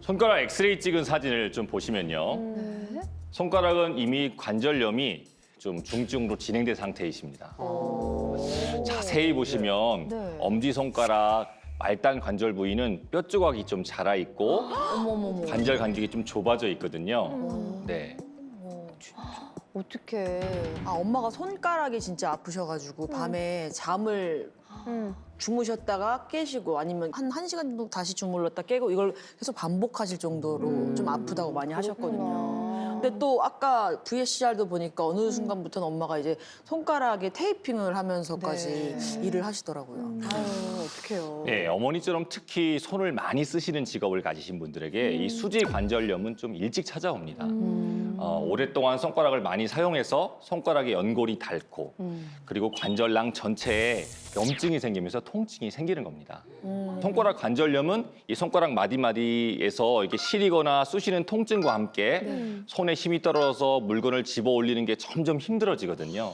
손가락 엑스레이 찍은 사진을 좀 보시면요. 손가락은 이미 관절염이 좀 중증으로 진행된 상태이십니다. 자세히 보시면 네. 엄지손가락, 말단 관절 부위는 뼈 조각이 좀 자라 있고 관절 간격이 좀 좁아져 있거든요. 네. 어떡해. 아, 엄마가 손가락이 진짜 아프셔가지고 밤에 잠을 주무셨다가 깨시고 아니면 한 1시간 정도 다시 주물렀다 깨고 이걸 계속 반복하실 정도로 좀 아프다고 많이 하셨거든요. 근데 또 아까 VCR도 보니까 어느 순간부터는 엄마가 이제 손가락에 테이핑을 하면서까지 일을 하시더라고요. 아유, 어떡해요. 네, 어머니처럼 특히 손을 많이 쓰시는 직업을 가지신 분들에게 이 수지 관절염은 좀 일찍 찾아옵니다. 오랫동안 손가락을 많이 사용해서 손가락의 연골이 닳고 그리고 관절낭 전체에 염증이 생기면서 통증이 생기는 겁니다. 손가락 관절염은 이 손가락 마디마디에서 이렇게 시리거나 쑤시는 통증과 함께 손에 힘이 떨어져서 물건을 집어 올리는 게 점점 힘들어지거든요.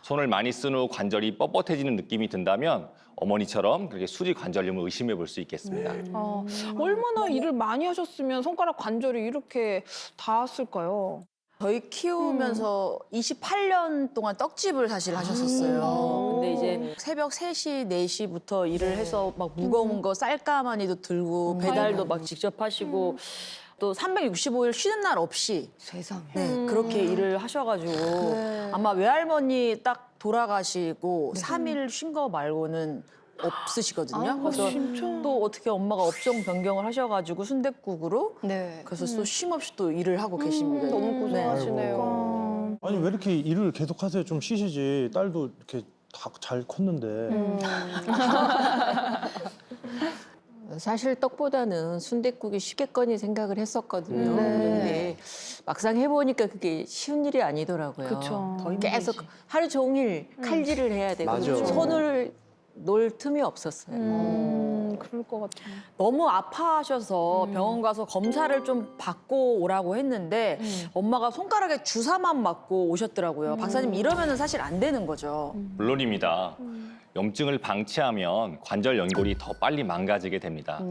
손을 많이 쓴 후 관절이 뻣뻣해지는 느낌이 든다면 어머니처럼 그렇게 수지 관절염을 의심해 볼 수 있겠습니다. 얼마나 일을 많이 하셨으면 손가락 관절이 이렇게 닿았을까요? 저희 키우면서 28년 동안 떡집을 사실 하셨었어요. 근데 이제 새벽 3시, 4시부터 일을 해서 막 무거운 거 쌀가마니도 들고 배달도 막 직접 하시고 또 365일 쉬는 날 없이 세상에. 네, 그렇게 일을 하셔가지고 아마 외할머니 딱 돌아가시고 3일 쉰 거 말고는 없으시거든요. 그래서 또 어떻게 엄마가 업종 변경을 하셔가지고 순댓국으로 네. 그래서 또 쉼 없이 또 일을 하고 계십니다. 너무 고생하시네요. 아니 왜 이렇게 일을 계속 하세요? 좀 쉬시지. 딸도 이렇게 다 잘 컸는데. 사실 떡보다는 순댓국이 쉽겠거니 생각을 했었거든요. 그런데 막상 해보니까 그게 쉬운 일이 아니더라고요. 그쵸. 계속 하루 종일 칼질을 해야 되고 맞아. 손을 놓을 틈이 없었어요. 그럴 것 같아요. 너무 아파하셔서 병원 가서 검사를 좀 받고 오라고 했는데 엄마가 손가락에 주사만 맞고 오셨더라고요. 박사님 이러면은 사실 안 되는 거죠. 물론입니다. 염증을 방치하면 관절 연골이 더 빨리 망가지게 됩니다.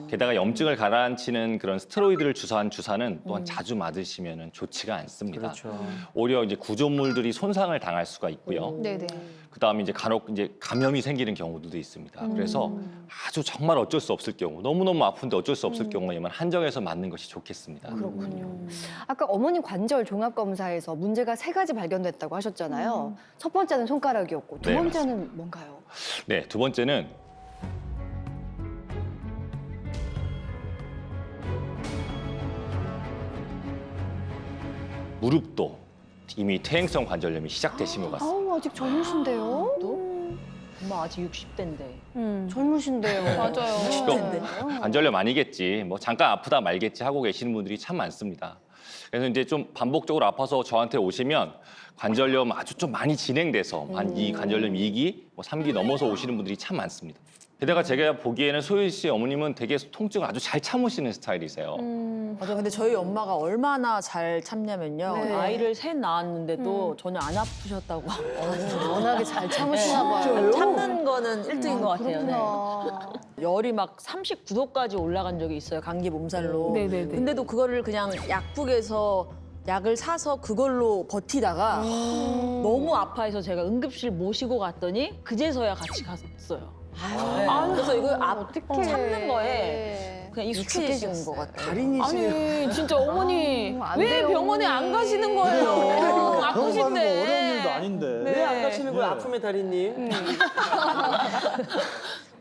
게다가 염증을 가라앉히는 그런 스테로이드를 주사한 주사는 또한 자주 맞으시면 좋지가 않습니다. 그렇죠. 오히려 이제 구조물들이 손상을 당할 수가 있고요. 네네. 그다음에 이제 간혹 이제 감염이 생기는 경우도 있습니다. 그래서 아주 정말 어쩔 수 없을 경우, 너무너무 아픈데 어쩔 수 없을 경우에만 한정해서 맞는 것이 좋겠습니다. 아까 어머님 관절 종합검사에서 문제가 3가지 발견됐다고 하셨잖아요. 첫 번째는 손가락이었고 두 네, 번째는 뭔가요? 네, 두 번째는 무릎도 이미 퇴행성 관절염이 시작되신 것 같습니다. 아우, 아직 젊으신데요? 엄마 아직 60대인데. 젊으신데요. 맞아요. 관절염 아니겠지, 뭐 잠깐 아프다 말겠지 하고 계시는 분들이 참 많습니다. 그래서 이제 좀 반복적으로 아파서 저한테 오시면 관절염 아주 좀 많이 진행돼서 한 이 관절염 2기, 뭐 3기 넘어서 오시는 분들이 참 많습니다. 게다가 제가 보기에는 소연 씨 어머님은 되게 통증을 아주 잘 참으시는 스타일이세요. 맞아. 근데 저희 엄마가 얼마나 잘 참냐면요. 네. 아이를 셋 낳았는데도 전혀 안 아프셨다고. 워낙에 잘 참으시나 봐요. 참는 거는 1등인 것 같아요. 그렇구나. 네. 열이 막 39도까지 올라간 적이 있어요. 감기 몸살로. 네네네. 근데도 그거를 그냥 약국에서 약을 사서 그걸로 버티다가 너무 아파해서 제가 응급실 모시고 갔더니 그제서야 같이 갔어요. 네. 그래서 이거 어떡해. 참는 거에 그냥 익숙해진 것 같아요. 아니 진짜 어머니 안 왜 돼요. 병원에 안 가시는 거예요? 병원 가는 거 아프신데. 어려운 일도 아닌데. 왜 안 가시는 거예요, 네. 아픔의 달인님?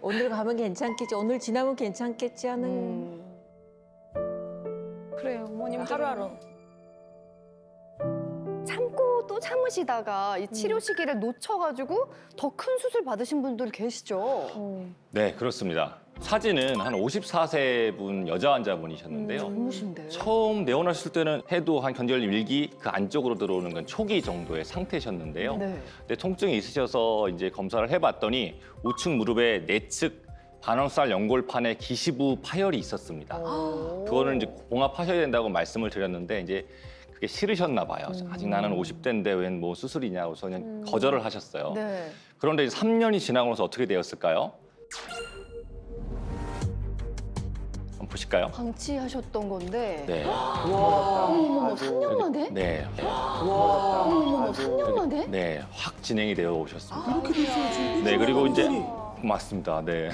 오늘 가면 괜찮겠지, 오늘 지나면 괜찮겠지 하는 그래요, 어머님 하루하루. 참고 또 참으시다가 이 치료 시기를 놓쳐가지고 더 큰 수술 받으신 분들 계시죠? 네, 그렇습니다. 사진은 한 54세 분 여자 환자분이셨는데요. 젊으신데. 처음 내원하실 때는 해도 한 관절염 1기 그 안쪽으로 들어오는 건 초기 정도의 상태셨는데요. 네. 근데 통증이 있으셔서 이제 검사를 해봤더니 우측 무릎에 내측 반원살 연골판에 기시부 파열이 있었습니다. 그거는 이제 봉합하셔야 된다고 말씀을 드렸는데 이제 그게 싫으셨나 봐요. 아직 나는 50대인데 웬 뭐 수술이냐고 그냥 거절을 하셨어요. 네. 그런데 이제 3년이 지나고 나서 어떻게 되었을까요? 한번 보실까요? 방치하셨던 건데. 네. 어머머머, 3년 만에? 네. 어머머머, 3년 만에? 네. 확 진행이 되어 오셨습니다. 이렇게 됐어야지. 네. 그리고 이제 맞습니다. 네.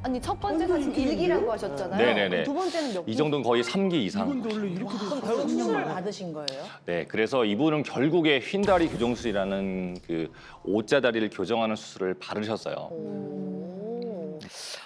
아니, 첫 번째 사진 일기라고 하셨잖아요. 네네네. 두 번째는 몇 이 정도는 거의 3기 이상. 이건데 원래 이렇게 그럼 결국 수술을 받으신 거예요? 네, 그래서 이분은 결국에 휜다리 교정술이라는 그 O자 다리를 교정하는 수술을 받으셨어요.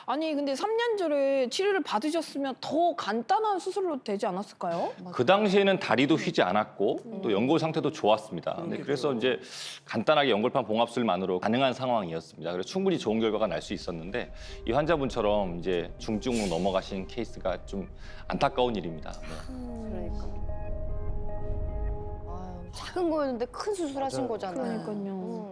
아니 근데 3년 전에 치료를 받으셨으면 더 간단한 수술로 되지 않았을까요? 그 당시에는 다리도 휘지 않았고 또 연골 상태도 좋았습니다. 네, 그래서 이제 간단하게 연골판 봉합술만으로 가능한 상황이었습니다. 그래서 충분히 좋은 결과가 날 수 있었는데 이 환자분처럼 이제 중증으로 넘어가신 케이스가 좀 안타까운 일입니다. 네. 그러니까. 아유, 작은 거였는데 큰 수술하신 거잖아요. 그러니까요.